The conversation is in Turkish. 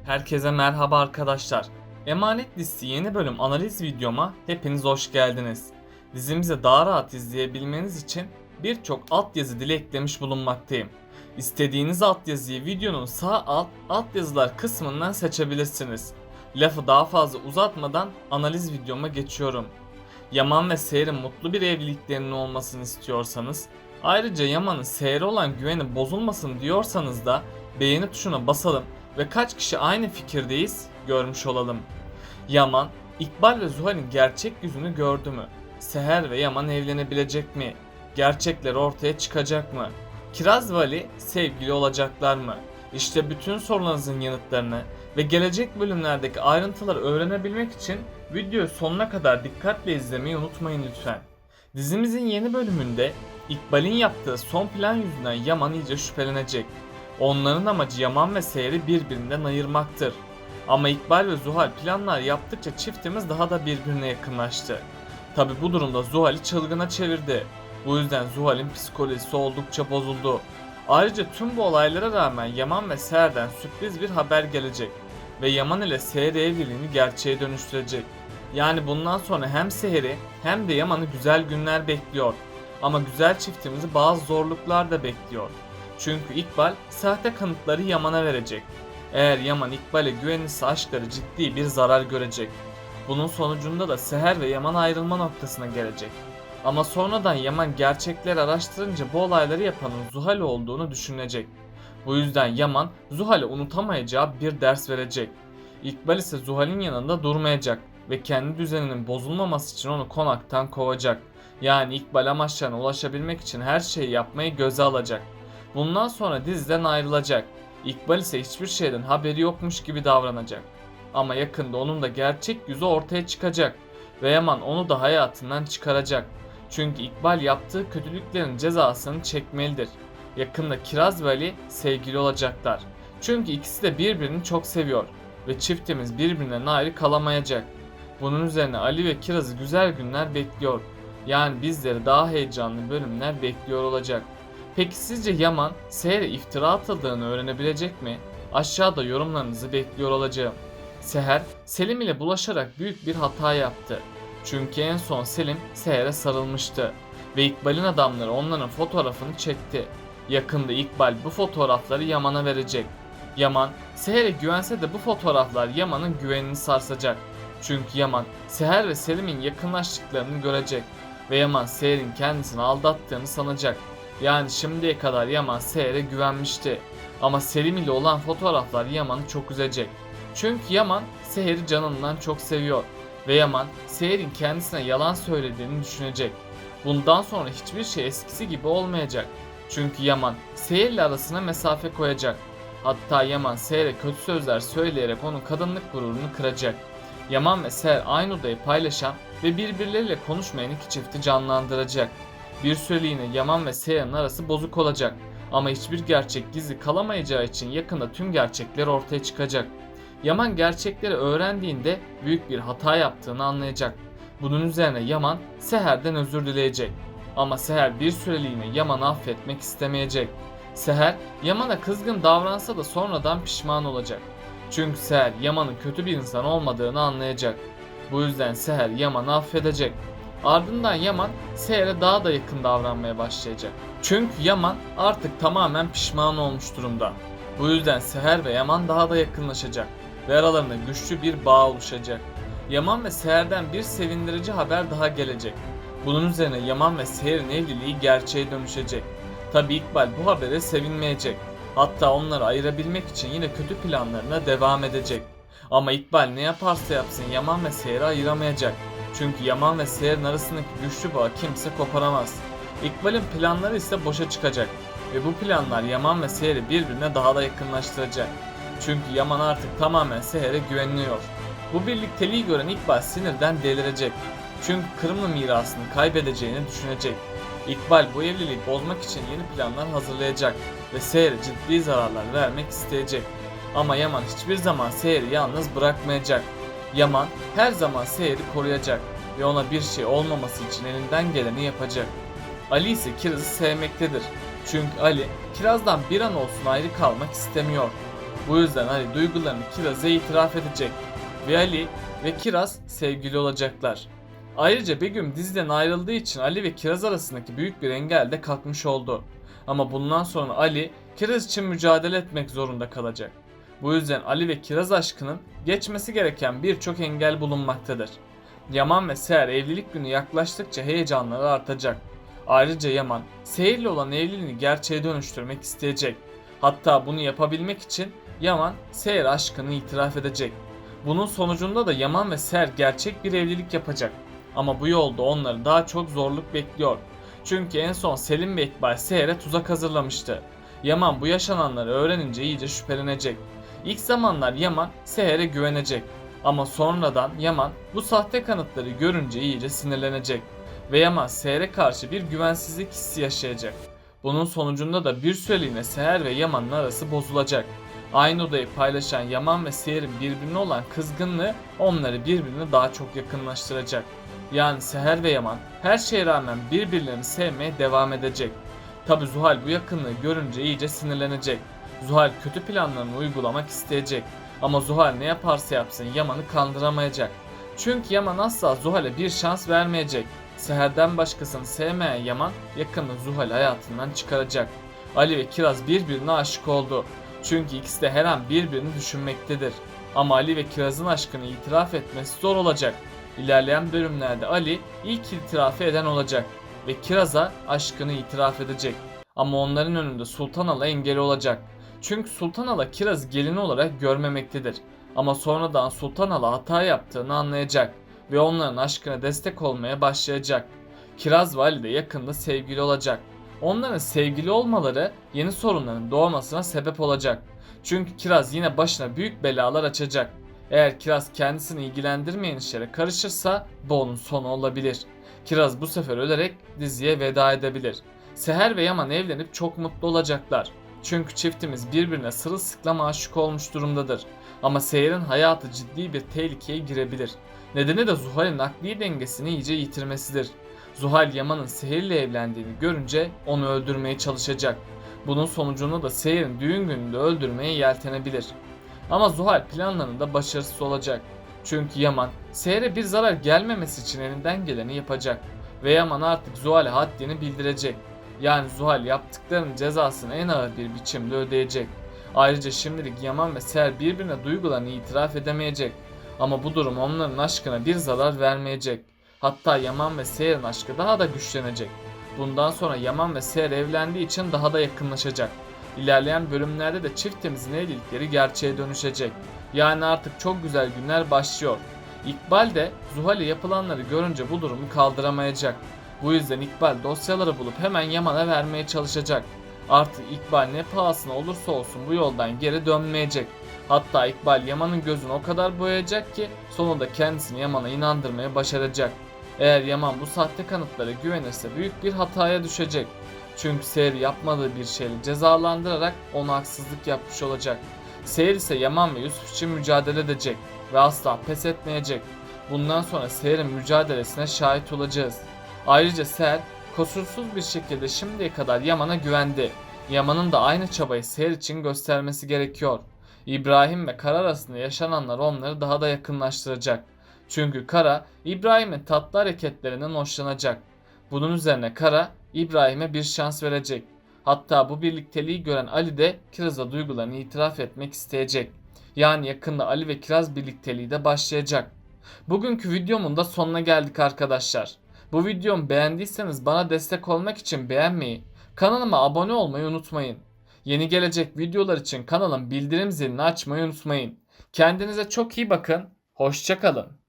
Herkese merhaba arkadaşlar. Emanet dizisi yeni bölüm analiz videoma hepiniz hoş geldiniz. Dizimizi daha rahat izleyebilmeniz için birçok altyazı dili eklemiş bulunmaktayım. İstediğiniz altyazıyı videonun sağ altyazılar kısmından seçebilirsiniz. Lafı daha fazla uzatmadan analiz videoma geçiyorum. Yaman ve Seher'in mutlu bir evliliklerinin olmasını istiyorsanız, ayrıca Yaman'ın Seher'e olan güveni bozulmasın diyorsanız da beğeni tuşuna basalım ve kaç kişi aynı fikirdeyiz görmüş olalım. Yaman, İkbal ve Zuhal'in gerçek yüzünü gördü mü? Seher ve Yaman evlenebilecek mi? Gerçekler ortaya çıkacak mı? Kiraz ve Ali sevgili olacaklar mı? İşte bütün sorularınızın yanıtlarını ve gelecek bölümlerdeki ayrıntıları öğrenebilmek için videoyu sonuna kadar dikkatle izlemeyi unutmayın lütfen. Dizimizin yeni bölümünde İkbal'in yaptığı son plan yüzünden Yaman iyice şüphelenecek. Onların amacı Yaman ve Seher'i birbirinden ayırmaktır. Ama İkbal ve Zuhal planlar yaptıkça çiftimiz daha da birbirine yakınlaştı. Tabi bu durumda Zuhal'i çılgına çevirdi. Bu yüzden Zuhal'in psikolojisi oldukça bozuldu. Ayrıca tüm bu olaylara rağmen Yaman ve Seher'den sürpriz bir haber gelecek ve Yaman ile Seher evliliğini gerçeğe dönüştürecek. Yani bundan sonra hem Seher'i hem de Yaman'ı güzel günler bekliyor. Ama güzel çiftimizi bazı zorluklar da bekliyor. Çünkü İkbal sahte kanıtları Yaman'a verecek. Eğer Yaman İkbal'e güvenirse aşkları ciddi bir zarar görecek. Bunun sonucunda da Seher ve Yaman ayrılma noktasına gelecek. Ama sonradan Yaman gerçekleri araştırınca bu olayları yapanın Zuhal olduğunu düşünecek. Bu yüzden Yaman Zuhal'e unutamayacağı bir ders verecek. İkbal ise Zuhal'in yanında durmayacak ve kendi düzeninin bozulmaması için onu konaktan kovacak. Yani İkbal amaçlarına ulaşabilmek için her şeyi yapmayı göze alacak. Bundan sonra diziden ayrılacak. İkbal ise hiçbir şeyden haberi yokmuş gibi davranacak. Ama yakında onun da gerçek yüzü ortaya çıkacak ve Yaman onu da hayatından çıkaracak. Çünkü İkbal yaptığı kötülüklerin cezasını çekmelidir. Yakında Kiraz ve Ali sevgili olacaklar. Çünkü ikisi de birbirini çok seviyor ve çiftimiz birbirinden ayrı kalamayacak. Bunun üzerine Ali ve Kiraz'ı güzel günler bekliyor. Yani bizleri daha heyecanlı bölümler bekliyor olacak. Peki sizce Yaman Seher'e iftira atıldığını öğrenebilecek mi? Aşağıda yorumlarınızı bekliyor olacağım. Seher, Selim ile bulaşarak büyük bir hata yaptı. Çünkü en son Selim Seher'e sarılmıştı ve İkbal'in adamları onların fotoğrafını çekti. Yakında İkbal bu fotoğrafları Yaman'a verecek. Yaman, Seher'e güvense de bu fotoğraflar Yaman'ın güvenini sarsacak. Çünkü Yaman, Seher ve Selim'in yakınlaştıklarını görecek ve Yaman Seher'in kendisini aldattığını sanacak. Yani şimdiye kadar Yaman Seher'e güvenmişti. Ama Selim ile olan fotoğraflar Yaman'ı çok üzecek. Çünkü Yaman Seher'i canından çok seviyor ve Yaman Seher'in kendisine yalan söylediğini düşünecek. Bundan sonra hiçbir şey eskisi gibi olmayacak. Çünkü Yaman Seher ile arasına mesafe koyacak. Hatta Yaman Seher'e kötü sözler söyleyerek onun kadınlık gururunu kıracak. Yaman ve Seher aynı odayı paylaşan ve birbirleriyle konuşmayan iki çifti canlandıracak. Bir süreliğine Yaman ve Seher'in arası bozuk olacak. Ama hiçbir gerçek gizli kalamayacağı için yakında tüm gerçekler ortaya çıkacak. Yaman gerçekleri öğrendiğinde büyük bir hata yaptığını anlayacak. Bunun üzerine Yaman Seher'den özür dileyecek. Ama Seher bir süreliğine Yaman'ı affetmek istemeyecek. Seher Yaman'a kızgın davransa da sonradan pişman olacak. Çünkü Seher Yaman'ın kötü bir insan olmadığını anlayacak. Bu yüzden Seher Yaman'ı affedecek. Ardından Yaman Seher'e daha da yakın davranmaya başlayacak. Çünkü Yaman artık tamamen pişman olmuş durumda. Bu yüzden Seher ve Yaman daha da yakınlaşacak ve aralarında güçlü bir bağ oluşacak. Yaman ve Seher'den bir sevindirici haber daha gelecek. Bunun üzerine Yaman ve Seher'in evliliği gerçeğe dönüşecek. Tabi İkbal bu habere sevinmeyecek. Hatta onları ayırabilmek için yine kötü planlarına devam edecek. Ama İkbal ne yaparsa yapsın Yaman ve Seher'i ayıramayacak. Çünkü Yaman ve Seher'in arasındaki güçlü bağı kimse koparamaz. İkbal'in planları ise boşa çıkacak ve bu planlar Yaman ve Seher'i birbirine daha da yakınlaştıracak. Çünkü Yaman artık tamamen Seher'e güveniyor. Bu birlikteliği gören İkbal sinirden delirecek. Çünkü Kırımlı mirasını kaybedeceğini düşünecek. İkbal bu evliliği bozmak için yeni planlar hazırlayacak ve Seher'e ciddi zararlar vermek isteyecek. Ama Yaman hiçbir zaman Seher'i yalnız bırakmayacak. Yaman her zaman Seher'i koruyacak ve ona bir şey olmaması için elinden geleni yapacak. Ali ise Kiraz'ı sevmektedir. Çünkü Ali Kiraz'dan bir an olsun ayrı kalmak istemiyor. Bu yüzden Ali duygularını Kiraz'a itiraf edecek ve Ali ve Kiraz sevgili olacaklar. Ayrıca Begüm diziden ayrıldığı için Ali ve Kiraz arasındaki büyük bir engel de kalkmış oldu. Ama bundan sonra Ali Kiraz için mücadele etmek zorunda kalacak. Bu yüzden Ali ve Kiraz aşkının geçmesi gereken birçok engel bulunmaktadır. Yaman ve Seher evlilik günü yaklaştıkça heyecanları artacak. Ayrıca Yaman, Seher'le olan evliliğini gerçeğe dönüştürmek isteyecek. Hatta bunu yapabilmek için Yaman, Seher aşkını itiraf edecek. Bunun sonucunda da Yaman ve Seher gerçek bir evlilik yapacak. Ama bu yolda onları daha çok zorluk bekliyor. Çünkü en son Selim ve İkbal Seher'e tuzak hazırlamıştı. Yaman bu yaşananları öğrenince iyice şüphelenecek. İlk zamanlar Yaman Seher'e güvenecek. Ama sonradan Yaman bu sahte kanıtları görünce iyice sinirlenecek. Ve Yaman Seher'e karşı bir güvensizlik hissi yaşayacak. Bunun sonucunda da bir süreliğine Seher ve Yaman'ın arası bozulacak. Aynı odayı paylaşan Yaman ve Seher'in birbirine olan kızgınlığı onları birbirine daha çok yakınlaştıracak. Yani Seher ve Yaman her şeye rağmen birbirlerini sevmeye devam edecek. Tabi Zuhal bu yakınlığı görünce iyice sinirlenecek. Zuhal kötü planlarını uygulamak isteyecek. Ama Zuhal ne yaparsa yapsın Yaman'ı kandıramayacak. Çünkü Yaman asla Zuhal'e bir şans vermeyecek. Seher'den başkasını sevmeyen Yaman yakında Zuhal'i hayatından çıkaracak. Ali ve Kiraz birbirine aşık oldu. Çünkü ikisi de her an birbirini düşünmektedir. Ama Ali ve Kiraz'ın aşkını itiraf etmesi zor olacak. İlerleyen bölümlerde Ali ilk itirafı eden olacak ve Kiraz'a aşkını itiraf edecek. Ama onların önünde Sultan Ala engel olacak. Çünkü Sultan Ala Kiraz'ı gelini olarak görmemektedir. Ama sonradan Sultan Ala hata yaptığını anlayacak ve onların aşkına destek olmaya başlayacak. Kiraz ve Ali de yakında sevgili olacak. Onların sevgili olmaları yeni sorunların doğmasına sebep olacak. Çünkü Kiraz yine başına büyük belalar açacak. Eğer Kiraz kendisini ilgilendirmeyen işlere karışırsa bu onun sonu olabilir. Kiraz bu sefer ölerek diziye veda edebilir. Seher ve Yaman evlenip çok mutlu olacaklar. Çünkü çiftimiz birbirine sırılsıklam aşık olmuş durumdadır. Ama Seher'in hayatı ciddi bir tehlikeye girebilir. Nedeni de Zuhal'in akli dengesini iyice yitirmesidir. Zuhal Yaman'ın Seher'le evlendiğini görünce onu öldürmeye çalışacak. Bunun sonucunda da Seher'in düğün gününde öldürmeye yeltenebilir. Ama Zuhal planlarında başarısız olacak. Çünkü Yaman Seher'e bir zarar gelmemesi için elinden geleni yapacak. Ve Yaman artık Zuhal'e haddini bildirecek. Yani Zuhal yaptıklarının cezasını en ağır bir biçimde ödeyecek. Ayrıca şimdilik Yaman ve Seher birbirine duygularını itiraf edemeyecek. Ama bu durum onların aşkına bir zarar vermeyecek. Hatta Yaman ve Seher'in aşkı daha da güçlenecek. Bundan sonra Yaman ve Seher evlendiği için daha da yakınlaşacak. İlerleyen bölümlerde de çiftimizin evlilikleri gerçeğe dönüşecek. Yani artık çok güzel günler başlıyor. İkbal de Zuhal'e yapılanları görünce bu durumu kaldıramayacak. Bu yüzden İkbal dosyaları bulup hemen Yaman'a vermeye çalışacak. Artık İkbal ne pahasına olursa olsun bu yoldan geri dönmeyecek. Hatta İkbal Yaman'ın gözünü o kadar boyayacak ki sonunda kendisini Yaman'a inandırmaya başaracak. Eğer Yaman bu sahte kanıtlara güvenirse büyük bir hataya düşecek. Çünkü Seher yapmadığı bir şeyle cezalandırarak ona haksızlık yapmış olacak. Seher ise Yaman ve Yusuf için mücadele edecek ve asla pes etmeyecek. Bundan sonra Seher'in mücadelesine şahit olacağız. Ayrıca Seher kusursuz bir şekilde şimdiye kadar Yaman'a güvendi. Yaman'ın da aynı çabayı Seher için göstermesi gerekiyor. İbrahim ve Kara arasında yaşananlar onları daha da yakınlaştıracak. Çünkü Kara, İbrahim'in tatlı hareketlerinden hoşlanacak. Bunun üzerine Kara, İbrahim'e bir şans verecek. Hatta bu birlikteliği gören Ali de Kiraz'a duygularını itiraf etmek isteyecek. Yani yakında Ali ve Kiraz birlikteliği de başlayacak. Bugünkü videomun da sonuna geldik arkadaşlar. Bu videomu beğendiyseniz bana destek olmak için beğenmeyi, kanalıma abone olmayı unutmayın. Yeni gelecek videolar için kanalın bildirim zilini açmayı unutmayın. Kendinize çok iyi bakın. Hoşça kalın.